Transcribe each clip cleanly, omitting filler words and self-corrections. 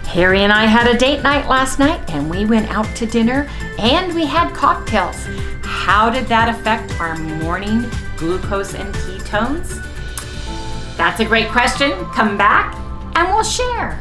Harry and I had a date night last night and we went out to dinner and we had cocktails. How did that affect our morning glucose and ketones? That's a great question. Come back and we'll share.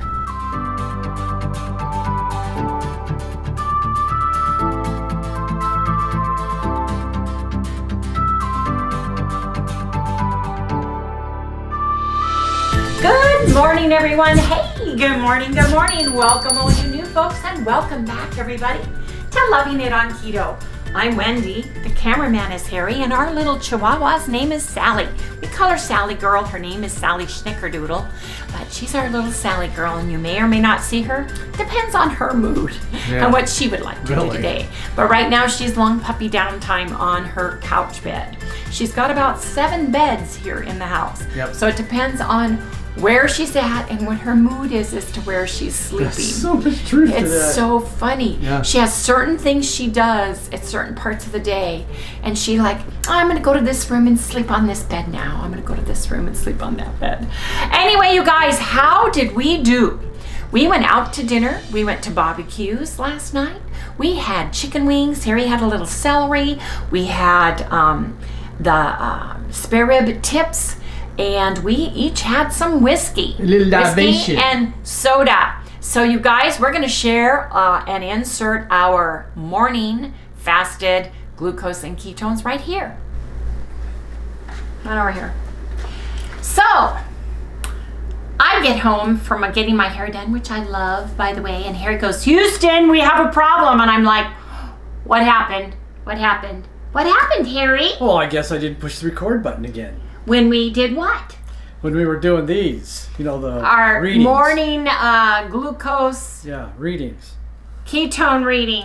Good morning, everyone. Hey, good morning, good morning. Welcome all you new folks and welcome back, everybody, to Loving It on Keto. I'm Wendy, the cameraman is Harry, and our little chihuahua's name is Sally. We call her Sally Girl. Her name is Sally Schnickerdoodle, but she's our little Sally Girl, and you may or may not see her. Depends on her mood and what she would like to do today. But right now, she's long puppy downtime on her couch bed. She's got about 7 beds here in the house. So it depends on where she's at and what her mood is as to where she's sleeping. There's so much truth to that. It's so funny. Yeah. She has certain things she does at certain parts of the day, and she like, oh, I'm gonna go to this room and sleep on this bed now. I'm gonna go to this room and sleep on that bed. Anyway, you guys, how did we do? We went out to dinner. We went to barbecues last night. We had chicken wings. Harry had a little celery. We had the spare rib tips. And we each had some whiskey and soda. So you guys, we're gonna share and insert our morning fasted glucose and ketones right here. Right over here. So, I get home from getting my hair done, which I love, by the way, and Harry goes, Houston, we have a problem. And I'm like, what happened? What happened? What happened, Harry? Well, I guess I didn't push the record button again. When we did what? When we were doing these, you know, our readings. Morning glucose. Yeah, readings. Ketone reading.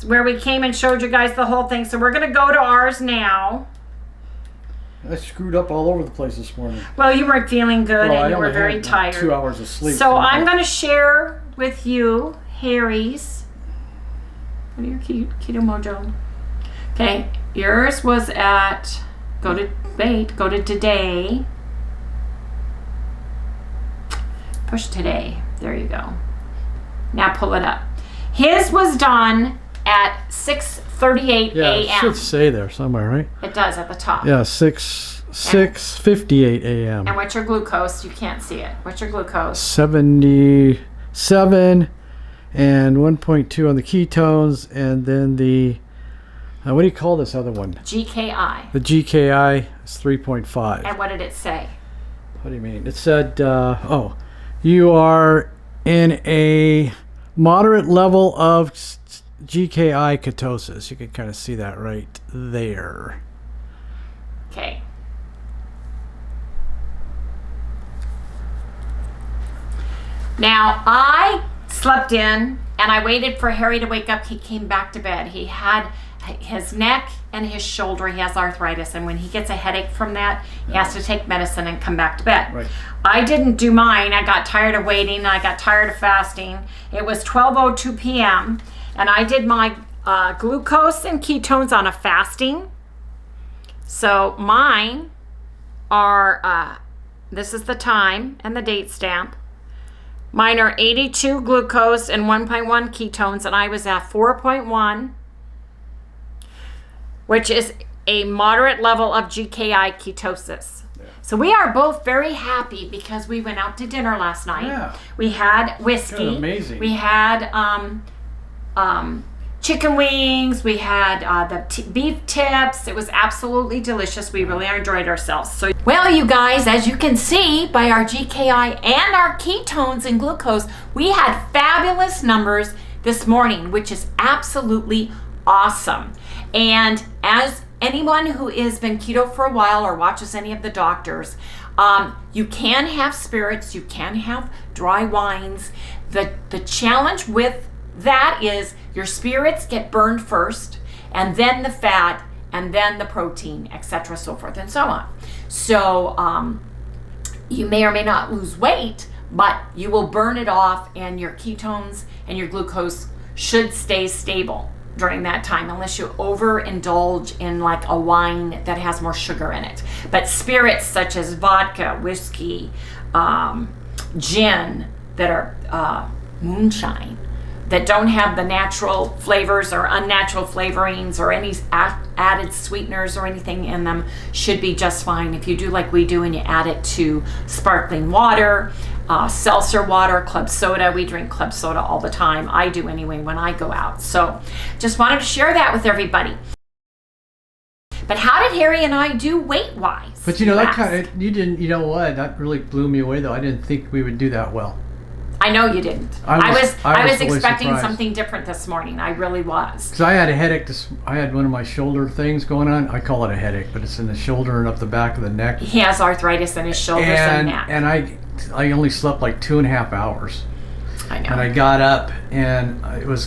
Where we came and showed you guys the whole thing. So we're going to go to ours now. I screwed up all over the place this morning. Well, you weren't feeling good and you were very tired. 2 hours of sleep. So I'm going to share with you Harry's. What are your Keto Mojo? Okay, yours was at... Go to today. Push today. There you go. Now pull it up. His was done at 6:38 a.m. Yeah, it should say there somewhere, right? It does at the top. Yeah, 6:58 a.m. And what's your glucose? You can't see it. What's your glucose? 77 and 1.2 on the ketones, and then the what do you call this other one? GKI. The GKI is 3.5. And what did it say? What do you mean? It said, you are in a moderate level of GKI ketosis. You can kind of see that right there. Okay. Now, I slept in and I waited for Harry to wake up. He came back to bed. He had his neck and his shoulder, he has arthritis, and when he gets a headache from that, he has to take medicine and come back to bed. Right. I didn't do mine. I got tired of waiting. I got tired of fasting. It was 12:02 p.m. and I did my glucose and ketones on a fasting. So mine are, this is the time and the date stamp. Mine are 82 glucose and 1.1 ketones, and I was at 4.1. which is a moderate level of GKI ketosis. Yeah. So we are both very happy because we went out to dinner last night. Yeah. We had whiskey. Kind of amazing. We had chicken wings. We had the beef tips. It was absolutely delicious. We really enjoyed ourselves. So, well, you guys, as you can see by our GKI and our ketones and glucose, we had fabulous numbers this morning, which is absolutely awesome. And as anyone who has been keto for a while or watches any of the doctors, you can have spirits, you can have dry wines. The challenge with that is your spirits get burned first, and then the fat, and then the protein, etc., so forth and so on. So you may or may not lose weight, but you will burn it off, and your ketones and your glucose should stay stable during that time, unless you overindulge in like a wine that has more sugar in it. But spirits such as vodka, whiskey, gin, that are moonshine that don't have the natural flavors or unnatural flavorings or any added sweeteners or anything in them should be just fine. If you do like we do and you add it to sparkling water, seltzer water, club soda. We drink club soda all the time. I do anyway when I go out. So just wanted to share that with everybody. But how did Harry and I do weight-wise? But you know, that kind of, you didn't, you know what, that really blew me away though. I didn't think we would do that well. I know you didn't. I was expecting surprised. Something different this morning. I really was. Because I had a headache. I had one of my shoulder things going on. I call it a headache, but it's in the shoulder and up the back of the neck. He has arthritis in his shoulders and neck. And I only slept like 2.5 hours. I know. And I got up, and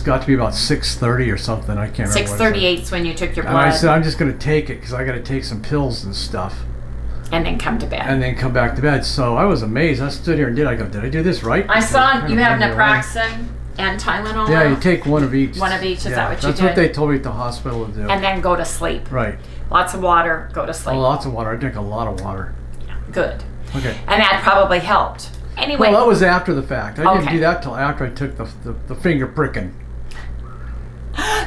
got to be about 6:30 or something. I can't remember. 6:38 is when you took your blood. And I said, I'm just going to take it because I got to take some pills and stuff. And then come to bed. And then come back to bed. So I was amazed. I stood here and did I do this right? I saw you have naproxen and Tylenol. Yeah, you take one of each. One of each, is that what you did? That's what they told me at the hospital to do. And then go to sleep. Right. Lots of water, go to sleep. Oh, lots of water. I drink a lot of water. Yeah, good. Okay. And that probably helped. Anyway. Well, that was after the fact. I didn't do that till after I took the finger pricking.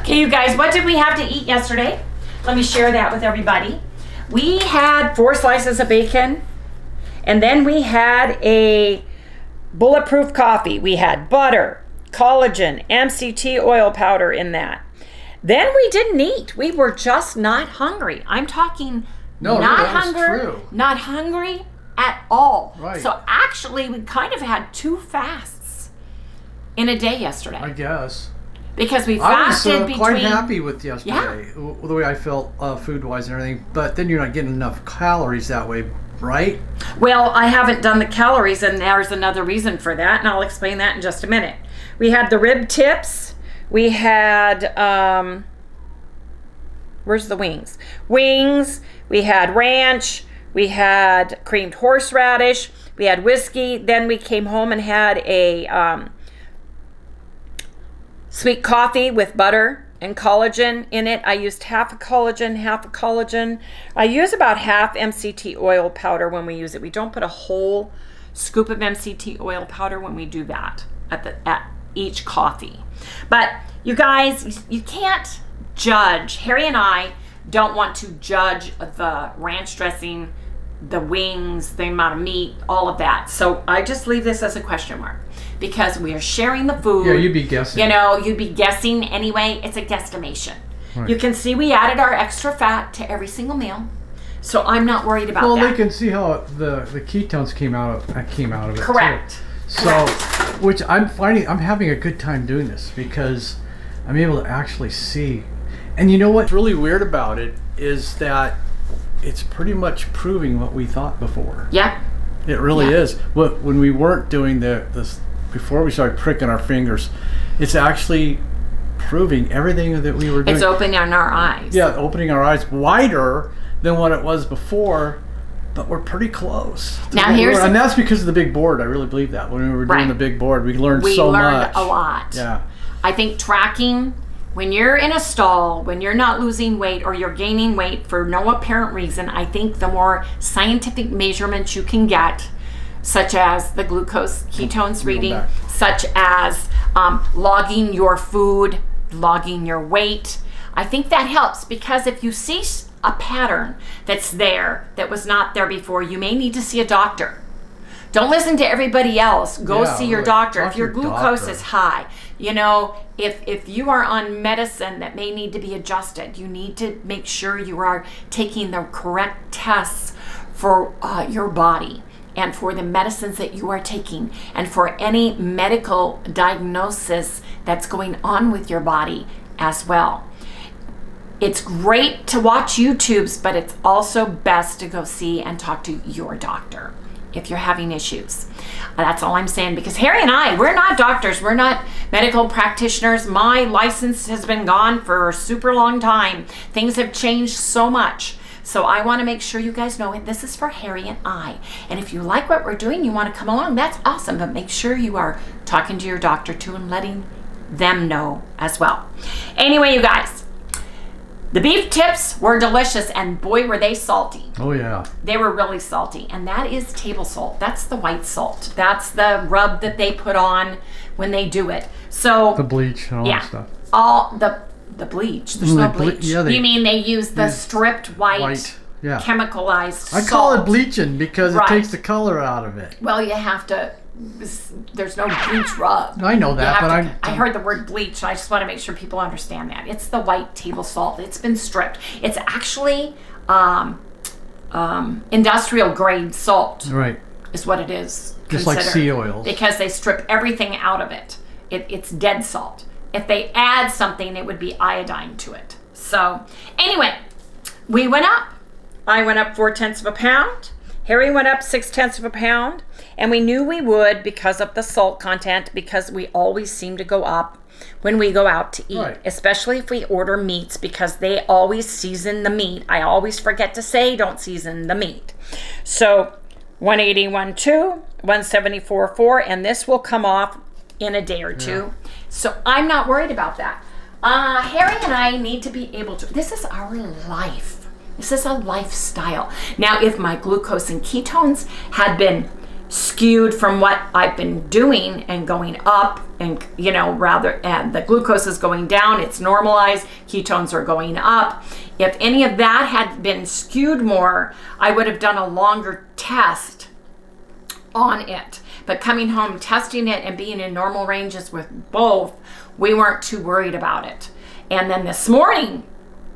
Okay, you guys, what did we have to eat yesterday? Let me share that with everybody. We had 4 slices of bacon, and then we had a bulletproof coffee. We had butter, collagen, MCT oil powder in that. Then we didn't eat. We were just not hungry. I'm talking not hungry at all. Right. So actually, we kind of had 2 fasts in a day yesterday. I guess. Because we fasted between... I was quite happy with yesterday, the way I felt food-wise and everything. But then you're not getting enough calories that way, right? Well, I haven't done the calories, and there's another reason for that, and I'll explain that in just a minute. We had the rib tips. We had... where's the wings? Wings. We had ranch. We had creamed horseradish. We had whiskey. Then we came home and had a... sweet coffee with butter and collagen in it. I used half a collagen. I use about half MCT oil powder when we use it. We don't put a whole scoop of MCT oil powder when we do that at each coffee. But you guys, you can't judge. Harry and I don't want to judge the ranch dressing, the wings, the amount of meat, all of that. So I just leave this as a question mark. Because we are sharing the food. Yeah, you'd be guessing. You know, you'd be guessing anyway. It's a guesstimation. Right. You can see we added our extra fat to every single meal. So I'm not worried about that. Well, they can see how the ketones came out of it. Correct. Too. So, which I'm having a good time doing this because I'm able to actually see. And you know what's really weird about it is that it's pretty much proving what we thought before. Yeah. It really is. When we weren't doing this before we started pricking our fingers, it's actually proving everything that we were doing. It's opening our eyes. Yeah, opening our eyes wider than what it was before, but we're pretty close. Now and that's because of the big board. I really believe that. When we were doing the big board, we learned so much. We learned a lot. Yeah. I think tracking, when you're in a stall, when you're not losing weight or you're gaining weight for no apparent reason, I think the more scientific measurements you can get, such as the glucose ketones reading, such as logging your food, logging your weight. I think that helps because if you see a pattern that's there that was not there before, you may need to see a doctor. Don't listen to everybody else. Go see your doctor. If your glucose is high, you know, if you are on medicine that may need to be adjusted, you need to make sure you are taking the correct tests for your body, and for the medicines that you are taking, and for any medical diagnosis that's going on with your body as well. It's great to watch YouTubes, but it's also best to go see and talk to your doctor if you're having issues. That's all I'm saying, because Harry and I, we're not doctors, we're not medical practitioners. My license has been gone for a super long time. Things have changed so much. So I want to make sure you guys know this is for Harry and I. And if you like what we're doing, you want to come along, that's awesome. But make sure you are talking to your doctor too and letting them know as well. Anyway, you guys, The beef tips were delicious, and boy, were they salty. Oh, yeah. They were really salty, and that is table salt. That's the white salt. That's the rub that they put on when they do it. So the bleach and all that stuff. All the bleach. There's no bleach. Yeah, you mean they use the stripped white yeah. chemicalized salt? I call it bleaching because it takes the color out of it. Well, you have to. There's no bleach rub. I know that, but I heard the word bleach. I just want to make sure people understand that. It's the white table salt. It's been stripped. It's actually industrial grade salt. Right. Is what it is. Just like sea oils. Because they strip everything out of it. It's dead salt. If they add something, it would be iodine to it. So anyway, we went up. I went up 4/10 of a pound. Harry went up 6/10 of a pound, and we knew we would because of the salt content, because we always seem to go up when we go out to eat, especially if we order meats, because they always season the meat. I always forget to say don't season the meat. So 181.2, 174.4, and this will come off in a day or two. So I'm not worried about that. Harry and I need to be able to, this is our life. This is a lifestyle. Now, if my glucose and ketones had been skewed from what I've been doing and going up, and and the glucose is going down, it's normalized, ketones are going up. If any of that had been skewed more, I would have done a longer test on it. But coming home, testing it, and being in normal ranges with both, we weren't too worried about it. And then this morning,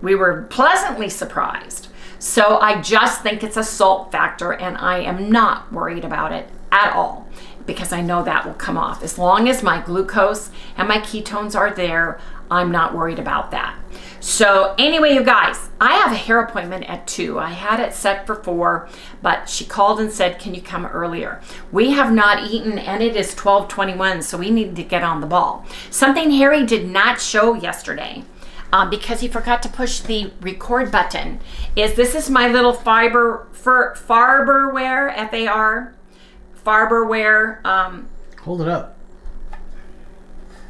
we were pleasantly surprised. So I just think it's a salt factor, and I am not worried about it at all, because I know that will come off. As long as my glucose and my ketones are there, I'm not worried about that. So anyway, you guys, I have a hair appointment at 2. I had it set for 4, but she called and said, can you come earlier? We have not eaten, and it is 12:21, so we need to get on the ball. Something Harry did not show yesterday, because he forgot to push the record button, this is my little FARBERWARE, F-A-R, FARBERWARE. Hold it up.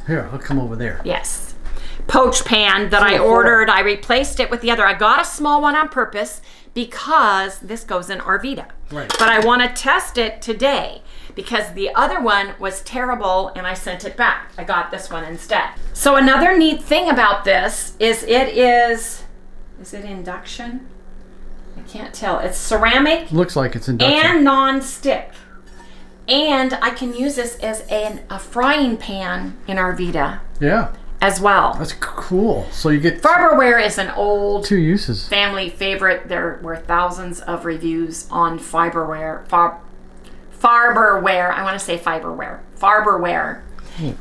Here, I'll come over there. Yes. Poach pan that I ordered. I replaced it with the other. I got a small one on purpose because this goes in Arvida. Right. But I want to test it today, because the other one was terrible and I sent it back. I got this one instead. So another neat thing about this is is it induction? I can't tell. It's ceramic. Looks like it's induction. And non-stick. And I can use this as a frying pan in Arvida. Yeah. As well. That's cool. So you get FARBERWARE is an old 2 uses. Family favorite. There were thousands of reviews on FARBERWARE. FARBERWARE. I want to say FARBERWARE. FARBERWARE.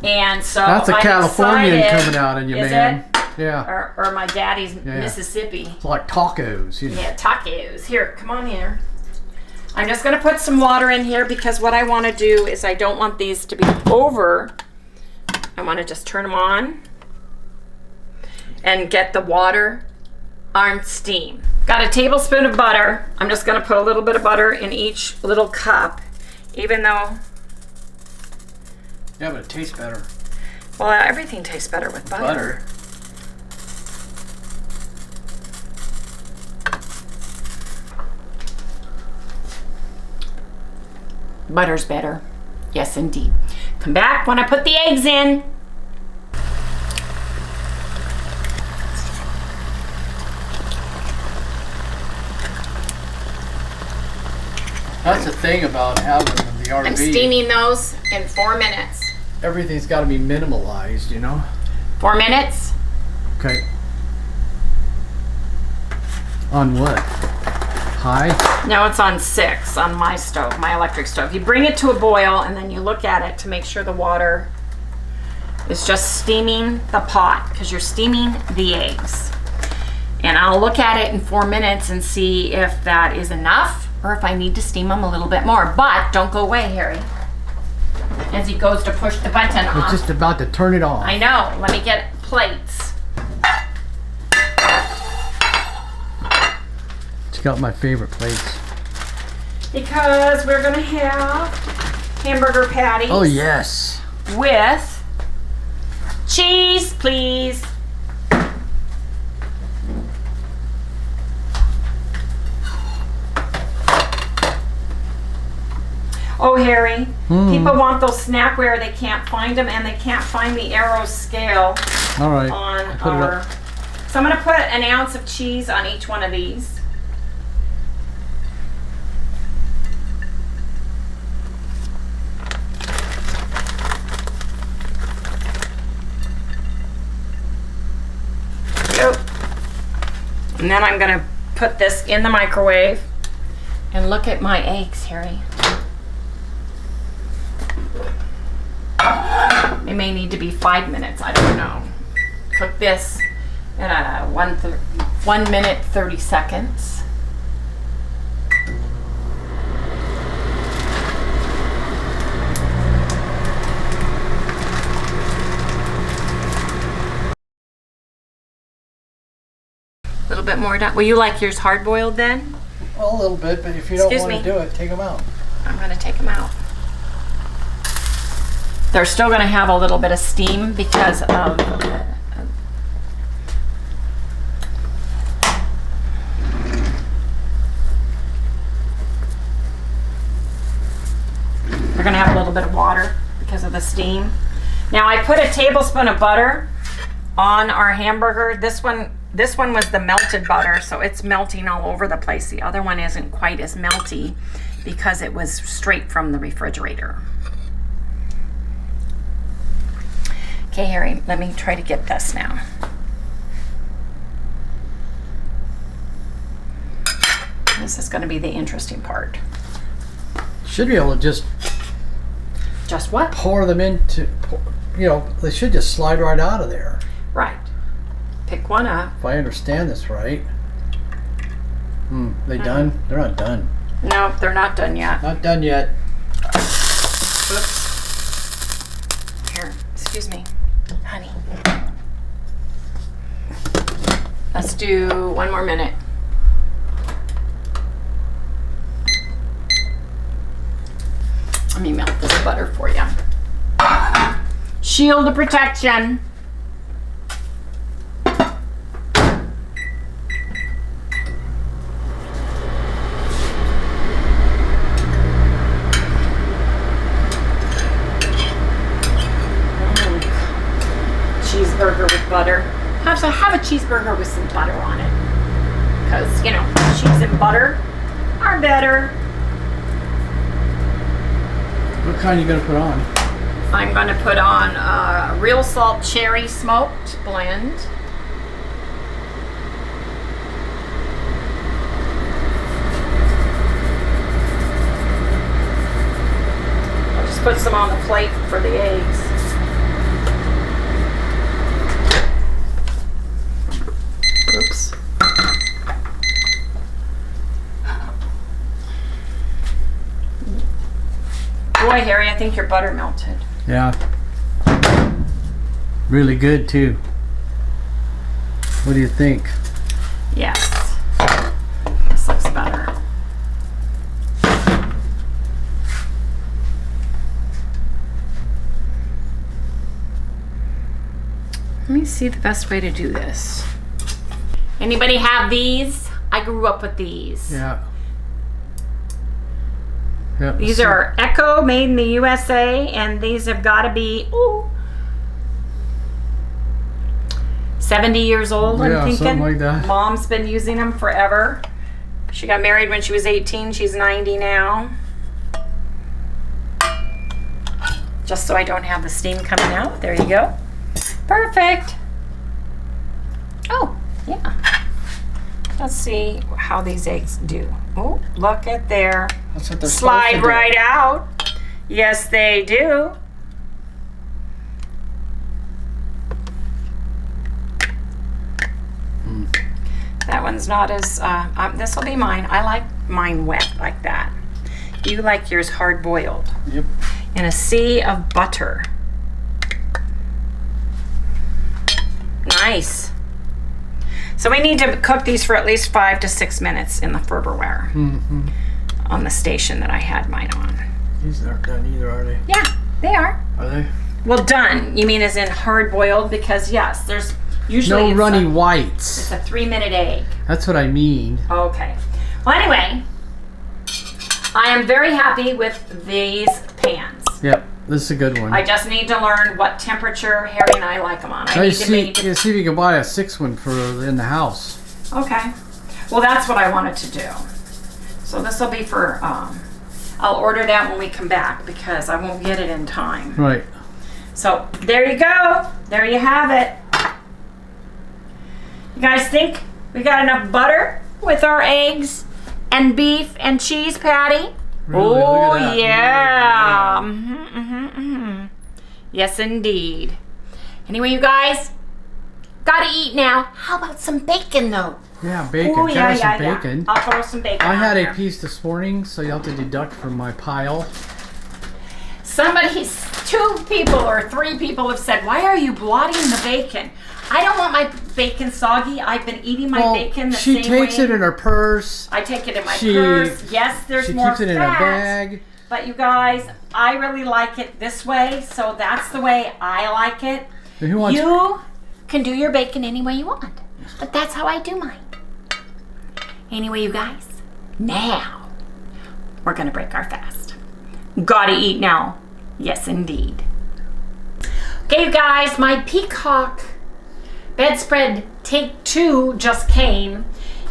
And so that's a I'm Californian excited. coming out in you, Is man. It? Yeah. Or my daddy's Mississippi. It's like tacos. You know. Yeah, tacos. Here, come on here. I'm just going to put some water in here, because what I want to do is I don't want these to be over. I want to just turn them on and get the water on steam. Got a tablespoon of butter. I'm just going to put a little bit of butter in each little cup, even though... Yeah, but it tastes better. Well, everything tastes better with butter. Butter's better. Yes, indeed. Come back when I put the eggs in. That's the thing about having the RV. I'm steaming those in 4 minutes. Everything's got to be minimalized, you know? 4 minutes. Okay. On what? High? No, it's on 6 on my stove, my electric stove. You bring it to a boil, and then you look at it to make sure the water is just steaming the pot, because you're steaming the eggs. And I'll look at it in 4 minutes and see if that is enough, or if I need to steam them a little bit more. But don't go away, Harry, as he goes to push the button off. It's just about to turn it off. I know. Let me get plates. It's got my favorite plates. Because we're going to have hamburger patties. Oh, yes. With cheese, please. Oh, Harry, people want those SNAPWARE. They can't find them, and they can't find the Arrow scale. All right. On our. So I'm going to put an ounce of cheese on each one of these. And then I'm going to put this in the microwave. And look at my eggs, Harry. They may need to be 5 minutes. I don't know. Cook this at 1 minute 30 seconds. A little bit more done. Will you like yours hard boiled then? Well, a little bit, but if you don't want to do it, take them out. I'm going to take them out. They're still going to have a little bit of steam because of they're going to have a little bit of water because of the steam. Now I put a tablespoon of butter on our hamburger. This one was the melted butter, so it's melting all over the place. The other one isn't quite as melty because it was straight from the refrigerator. Okay, Harry, let me try to get this now. This is going to be the interesting part. Should be able to just what? Pour them into, they should just slide right out of there. Right. Pick one up. If I understand this right. They done? They're not done. No, they're not done yet. Not done yet. Oops. Here, excuse me, honey. Let's do 1 more minute. Let me melt this butter for you. Shield of protection. Cheeseburger with butter. Have a cheeseburger with some butter on it. Because, cheese and butter are better. What kind are you going to put on? I'm going to put on real salt cherry smoked blend. I'll just put some on the plate for the eggs. Oops. Boy, Harry, I think your butter melted. Yeah. Really good, too. What do you think? Yes. This looks better. Let me see the best way to do this. Anybody have these? I grew up with these. Yeah. Yep. These are Echo, made in the USA, and these have got to be 70 years old, I'm thinking. Something like that. Mom's been using them forever. She got married when she was 18. She's 90 now. Just so I don't have the steam coming out. There you go. Perfect. Oh, yeah. Let's see how these eggs do. Oh, look at there. That's what they're Slide right out. Yes, they do. That one's not as, this will be mine. I like mine wet like that. You like yours hard boiled. Yep. In a sea of butter. Nice. So we need to cook these for at least 5 to 6 minutes in the FARBERWARE on the station that I had mine on. These aren't done either, are they? Yeah, they are. Are they? Well, done. You mean as in hard boiled? Because yes, there's usually no runny whites. It's a 3-minute egg. That's what I mean. Okay. Well, anyway, I am very happy with these pans. Yep, this is a good one. I just need to learn what temperature Harry and I like them on. I need to see if you can buy a 6 one for in the house. Okay. Well, that's what I wanted to do. So this will be for, I'll order that when we come back because I won't get it in time. Right. So there you go. There you have it. You guys think we got enough butter with our eggs and beef and cheese patty? Really? Oh, Look at that. yeah. Mm-hmm. Yes, indeed. Anyway, you guys, gotta eat now. How about some bacon, though? Yeah, bacon. Oh, yeah, Some bacon. I'll throw some bacon I had on a there. piece this morning, so you'll have to deduct from my pile. Two people or 3 people have said, why are you blotting the bacon? I don't want my bacon soggy. I've been eating my bacon the same way. She takes it in her purse. I take it in my purse. Yes, there's more fat. She keeps it in her bag. But you guys, I really like it this way, so that's the way I like it. You can do your bacon any way you want, but that's how I do mine. Anyway, you guys, now we're gonna break our fast. Gotta eat now. Yes, indeed. Okay, you guys, my peacock bedspread take 2 just came,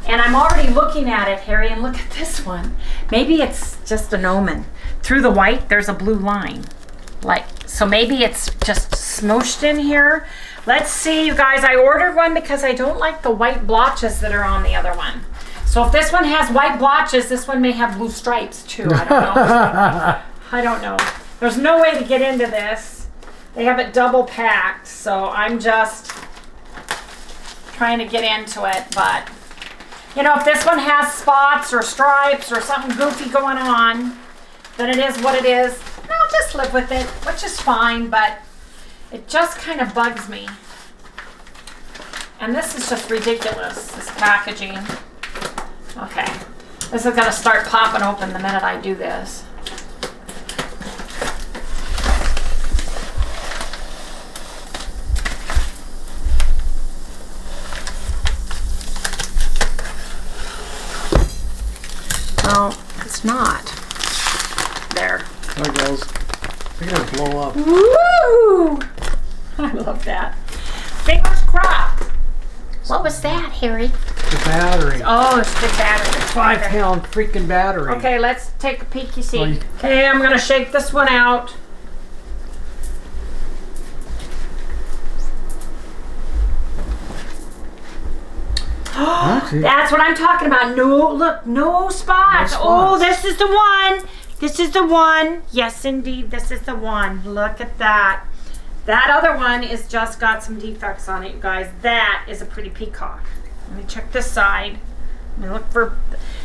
and I'm already looking at it, Harry, and look at this one. Maybe it's just an omen. Through the white, there's a blue line. So maybe it's just smooshed in here. Let's see, you guys. I ordered one because I don't like the white blotches that are on the other one. So if this one has white blotches, this one may have blue stripes too. I don't know. I don't know. There's no way to get into this. They have it double packed, so I'm just trying to get into it. But, you know, if this one has spots or stripes or something goofy going on, then it is what it is. And I'll just live with it, which is fine, but it just kind of bugs me. And this is just ridiculous, this packaging. Okay, this is gonna start popping open the minute I do this. No, it's not. There. There it goes. Look at it blow up. Woo! I love that. Fingers crossed. What was that, Harry? The battery. Oh, it's the battery. 5-pound freaking battery. Okay, let's take a peeky see. Okay, I'm gonna shake this one out. That's what I'm talking about. No, look, no spots. Oh, this is the one. This is the one. Yes, indeed, this is the one. Look at that. That other one is just got some defects on it, you guys. That is a pretty peacock. Let me check this side. Let me look for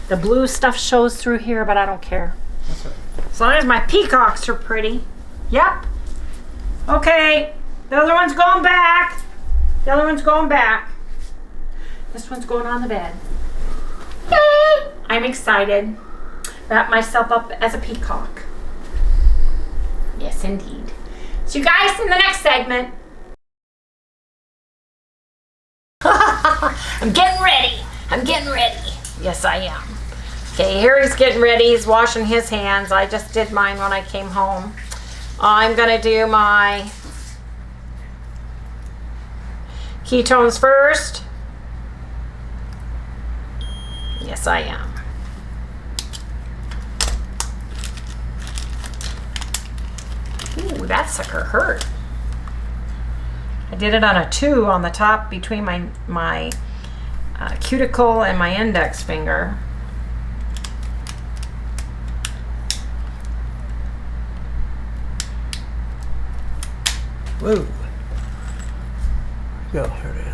the blue stuff shows through here, but I don't care. That's right. As long as my peacocks are pretty. Yep. Okay. The other one's going back. The other one's going back. This one's going on the bed. Yay! I'm excited. Wrap myself up as a peacock. Yes, indeed. See you guys in the next segment. I'm getting ready. I'm getting ready. Yes, I am. Okay, Harry's getting ready. He's washing his hands. I just did mine when I came home. I'm gonna do my ketones first. Yes, I am. Ooh, that sucker hurt. I did it on a 2 on the top between my cuticle and my index finger. Whoa. Go, here it is.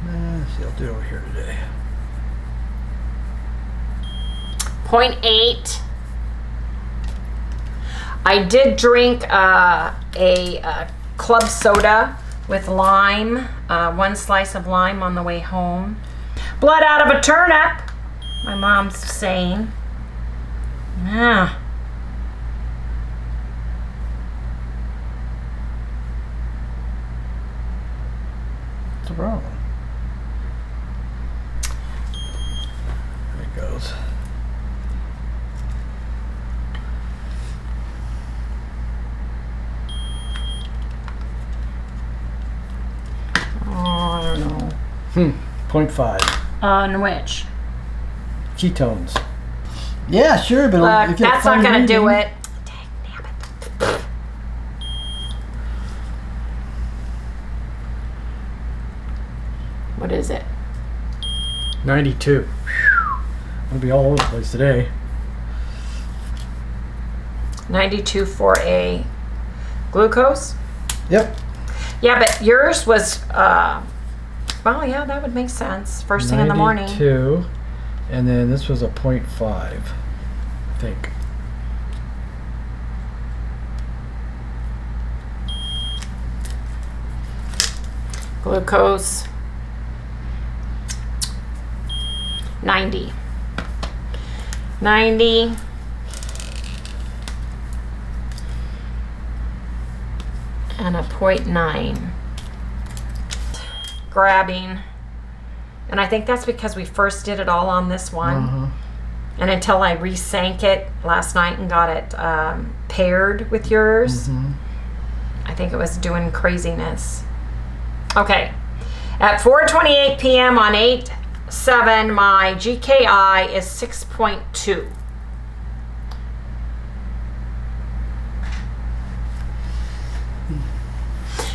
Let's see, I'll do it over here today. 0.8. I did drink a club soda with lime, 1 slice of lime on the way home. Blood out of a turnip, my mom's saying. Yeah. the problem? There it goes. Oh, I don't know. 0.5. On which? Ketones. Yeah, sure, but Look, if you that's not going to do it. What is it? 92. I'll be all over the place today. 92 for a glucose? Yep. Yeah, but yours was, well, yeah, that would make sense. First thing in the morning. 92. And then this was a 0.5, I think. Glucose. 90. 90. And a 0.9. Grabbing. And I think that's because we first did it all on this one. And until I resank it last night and got it paired with yours, I think it was doing craziness. Okay. At 4:28 p.m. on 8/7, my GKI is 6.2.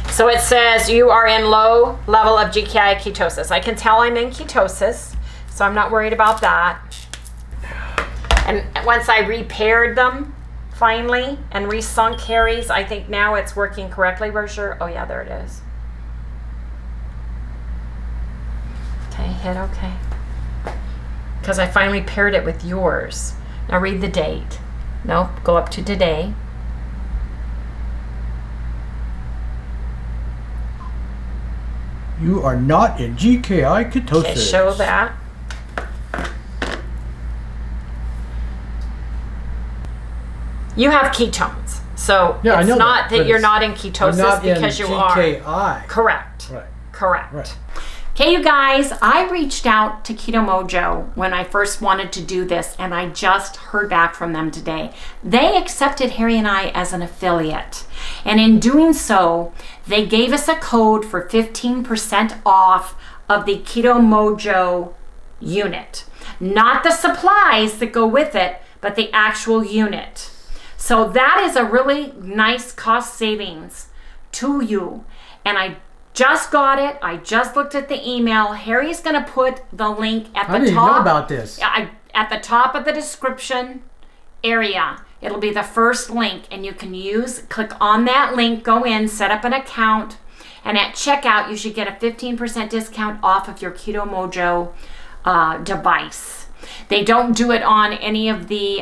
So it says you are in low level of GKI ketosis. I can tell I'm in ketosis, so I'm not worried about that. And once I repaired them finally and resunk Harry's, I think now it's working correctly. Where's your, oh yeah, there it is. Okay, hit okay. Because I finally paired it with yours. Now read the date. Nope, go up to today. You are not in GKI ketosis. Okay, show that. You have ketones. So Yeah, it's I know not that but you're it's- not in I'm ketosis not because in you are. GKI. Correct. Right. Correct. Right. Okay, you guys, I reached out to Keto Mojo when I first wanted to do this, and I just heard back from them today. They accepted Harry and I as an affiliate. And in doing so, they gave us a code for 15% off of the Keto Mojo unit. Not the supplies that go with it, but the actual unit. So that is a really nice cost savings to you. And I just got it. I just looked at the email. Harry's going to put the link at the top. I didn't know about this. At the top of the description area. It'll be the first link, and you can click on that link, go in, set up an account, and at checkout, you should get a 15% discount off of your Keto Mojo device. They don't do it on any of the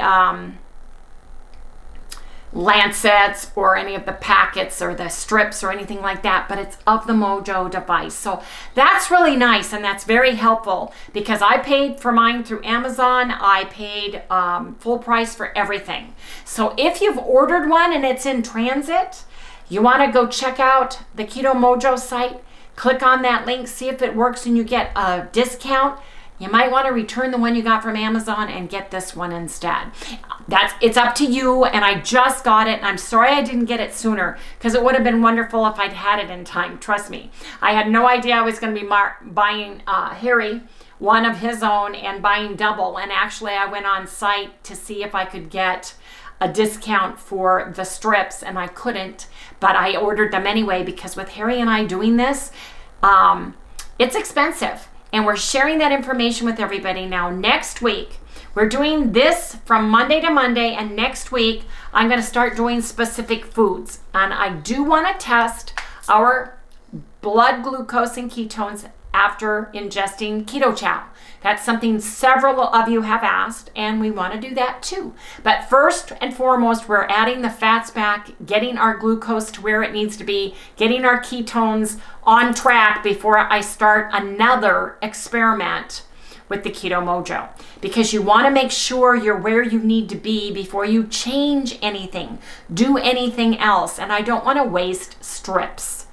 lancets or any of the packets or the strips or anything like that, but it's of the Mojo device. So that's really nice, and that's very helpful because I paid for mine through Amazon. I paid full price for everything. So if you've ordered one and it's in transit, you want to go check out the Keto Mojo site, click on that link, see if it works and you get a discount. You might want to return the one you got from Amazon and get this one instead. It's up to you, and I just got it, and I'm sorry I didn't get it sooner because it would have been wonderful if I'd had it in time. Trust me. I had no idea I was going to be buying Harry one of his own and buying double, and actually I went on site to see if I could get a discount for the strips, and I couldn't, but I ordered them anyway because with Harry and I doing this, it's expensive. And we're sharing that information with everybody. Now, next week, we're doing this from Monday to Monday, and next week, I'm going to start doing specific foods. And I do want to test our blood glucose and ketones after ingesting ketochow. That's something several of you have asked, and we want to do that too. But first and foremost, we're adding the fats back, getting our glucose to where it needs to be, getting our ketones on track before I start another experiment with the Keto Mojo. Because you want to make sure you're where you need to be before you change anything, do anything else. And I don't want to waste strips.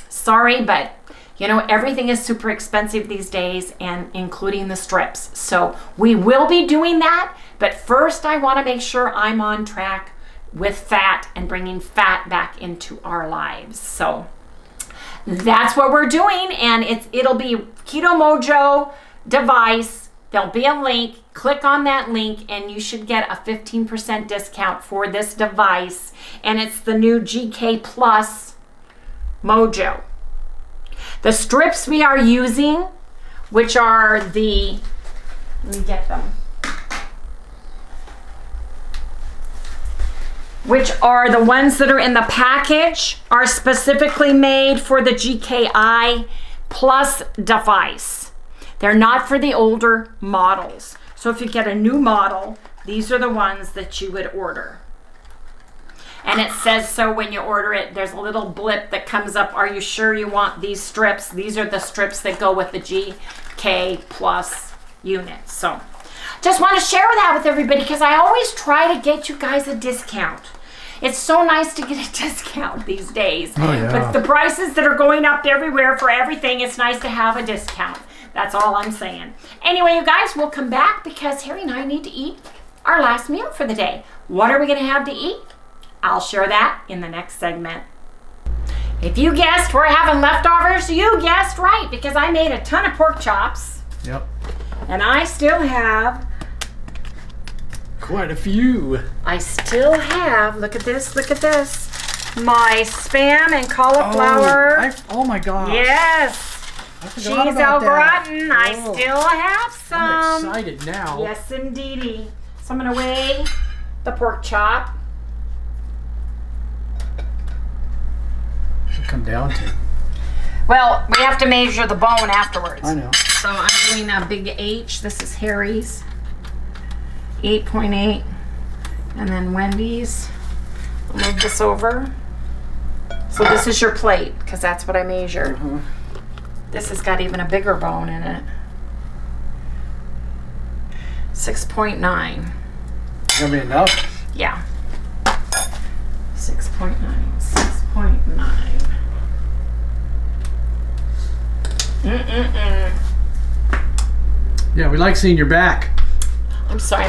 Sorry, but You know, everything is super expensive these days, and including the strips. So we will be doing that, but first I want to make sure I'm on track with fat and bringing fat back into our lives. So that's what we're doing, and it'll be Keto Mojo device. There'll be a link. Click on that link and you should get a 15% discount for this device, and it's the new GK Plus Mojo. The strips we are using, which are the, let me get them, which are the ones that are in the package, are specifically made for the GKI Plus device. They're not for the older models. So if you get a new model, these are the ones that you would order. And it says so when you order it. There's a little blip that comes up. Are you sure you want these strips? These are the strips that go with the GK Plus unit. So just want to share that with everybody because I always try to get you guys a discount. It's so nice to get a discount these days. Oh, yeah. But the prices that are going up everywhere for everything, it's nice to have a discount. That's all I'm saying. Anyway, you guys, we'll come back because Harry and I need to eat our last meal for the day. What are we going to have to eat? I'll share that in the next segment. If you guessed we're having leftovers, you guessed right because I made a ton of pork chops. Yep. And I still have quite a few. I still have, look at this, my Spam and cauliflower. Oh my gosh. Yes. Cheese au gratin. I Oh. still have some. I'm excited now. Yes, indeedy. So I'm going to weigh the pork chop. What's it come down to? Well, we have to measure the bone afterwards. I know. So I'm doing a big H. This is Harry's. 8.8. And then Wendy's. I'll move this over. So this is your plate, because that's what I measured. Mm-hmm. This has got even a bigger bone in it. 6.9. Gonna be enough? Yeah. 6.9. 6.9. Yeah, we like seeing your back. I'm sorry.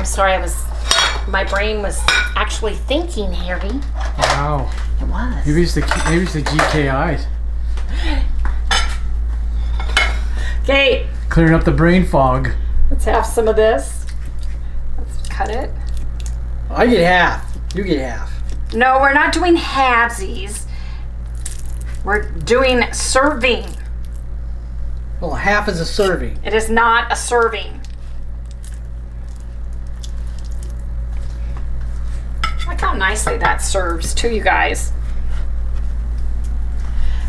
My brain was actually thinking, Harry. Wow. It was. Maybe it's the GKIs. Okay, Clearing up the brain fog. let's have some of this. Let's cut it. I get half. You get half. No, we're not doing halvesies. We're doing serving. Well, half is a serving. It is not a serving. Look how nicely that serves too, you guys.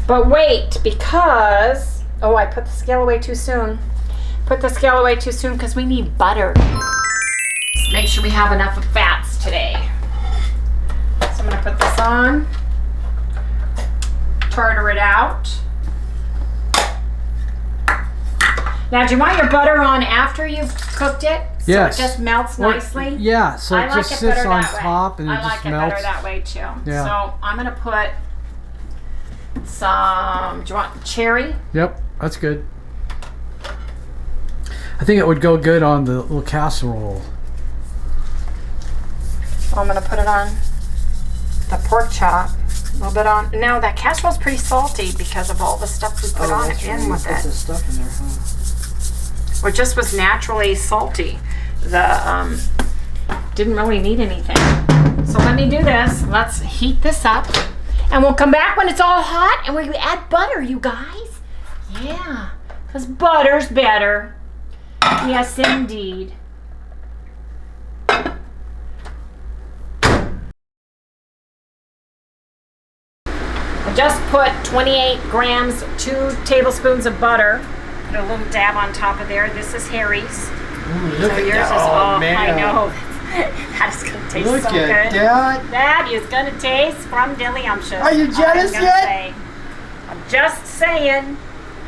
But wait, because, oh, I put the scale away too soon. Put the scale away too soon because we need butter. Let's make sure we have enough of fats today. So I'm gonna put this on, tartar it out. Now, do you want your butter on after you've cooked it? So Yes. it just melts nicely? Yeah, so I it like just it sits better on that way. top and it I just like it melts. better that way too. Yeah. So I'm gonna put some, do you want cherry? Yep, that's good. I think it would go good on the little casserole. So I'm gonna put it on the pork chop. A little bit on. No, that casserole's pretty salty because of all the stuff we put on it in with Put it. this stuff in there, huh? Or just was naturally salty. The didn't really need anything. So let me do this. Let's heat this up, and we'll come back when it's all hot, and we add butter, you guys. Yeah, because butter's better. Yes, indeed. I just put 28 grams, 2 tablespoons of butter. Put a little dab on top of there. This is Harry's. Ooh, So yours is all, man. I know. That is going to taste Look so good. at that. That is going to taste from delicious. Are you jealous yet? I'm just saying.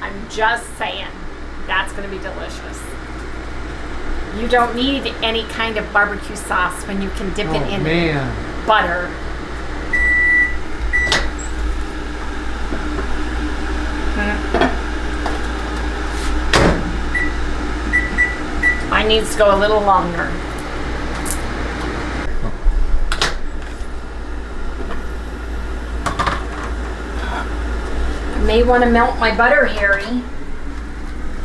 I'm just saying. That's going to be delicious. You don't need any kind of barbecue sauce when you can dip it in butter. Mine needs to go a little longer. I may want to melt my butter, Harry.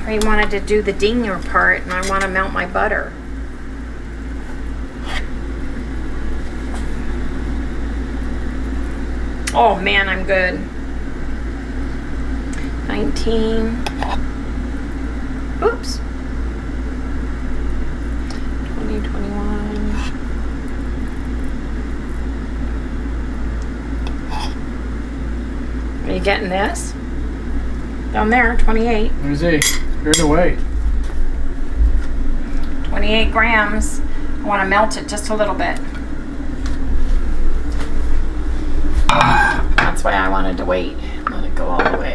Harry wanted to do the dinger part, and I want to melt my butter. Oh man, I'm good. 19. Oops. 20, 21. Are you getting this? Down there, 28. Let me see. Here's the weight. 28 grams. I want to melt it just a little bit. That's why I wanted to wait. Let it go all the way.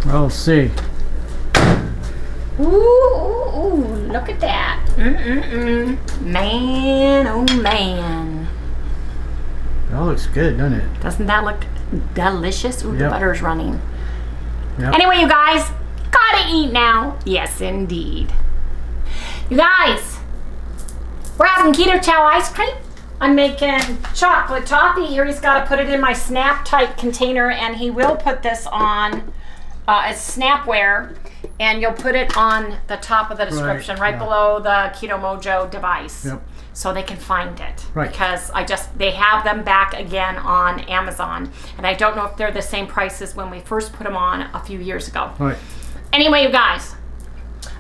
I'll see. Ooh, ooh, ooh, look at that. Man, oh man. That looks good, doesn't it? Doesn't that look delicious? Ooh, the butter's running. Yep. Anyway, you guys, gotta eat now. Yes, indeed. You guys, we're having ketochow ice cream. I'm making chocolate toffee. Here he's got to put it in my snap type container, and he will put this on as SNAPWARE, and you'll put it on the top of the description, right below the Keto Mojo device. Yep. So they can find it. Right. Because they have them back again on Amazon, and I don't know if they're the same price as when we first put them on a few years ago. Right. Anyway, you guys,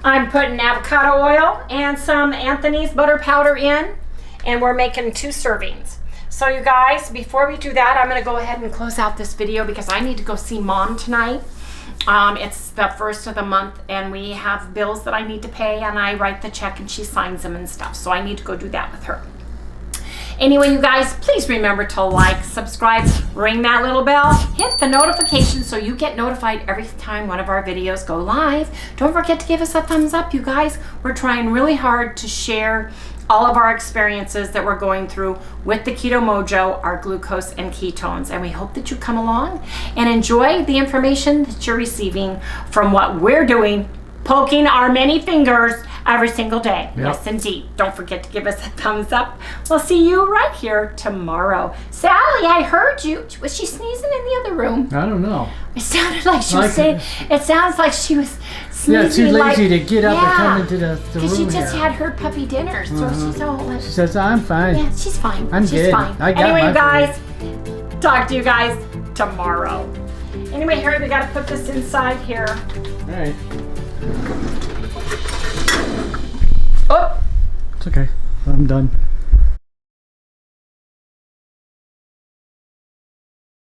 I'm putting avocado oil and some Anthony's butter powder in, and we're making 2 servings. So you guys, before we do that, I'm going to go ahead and close out this video because I need to go see Mom tonight. It's the first of the month, and we have bills that I need to pay, and I write the check and she signs them and stuff. So I need to go do that with her. Anyway, you guys, please remember to like, subscribe, ring that little bell, hit the notification so you get notified every time one of our videos go live. Don't forget to give us a thumbs up, you guys. We're trying really hard to share all of our experiences that we're going through with the Keto Mojo, our glucose and ketones. And we hope that you come along and enjoy the information that you're receiving from what we're doing, poking our many fingers every single day. Yep. Yes, indeed. Don't forget to give us a thumbs up. We'll see you right here tomorrow. Sally, I heard you. Was she sneezing in the other room? I don't know. It sounded like she was saying, it sounds like she was sneezing. Yeah, too lazy to get up and come into the room. Because she just had her puppy dinner, so she's all like... She says, I'm fine. Yeah, she's fine. I'm she's good. fine. I got anyway, my you guys, talk to you guys tomorrow. Anyway, Harry, we got to put this inside here. All right. Oh! It's okay. I'm done.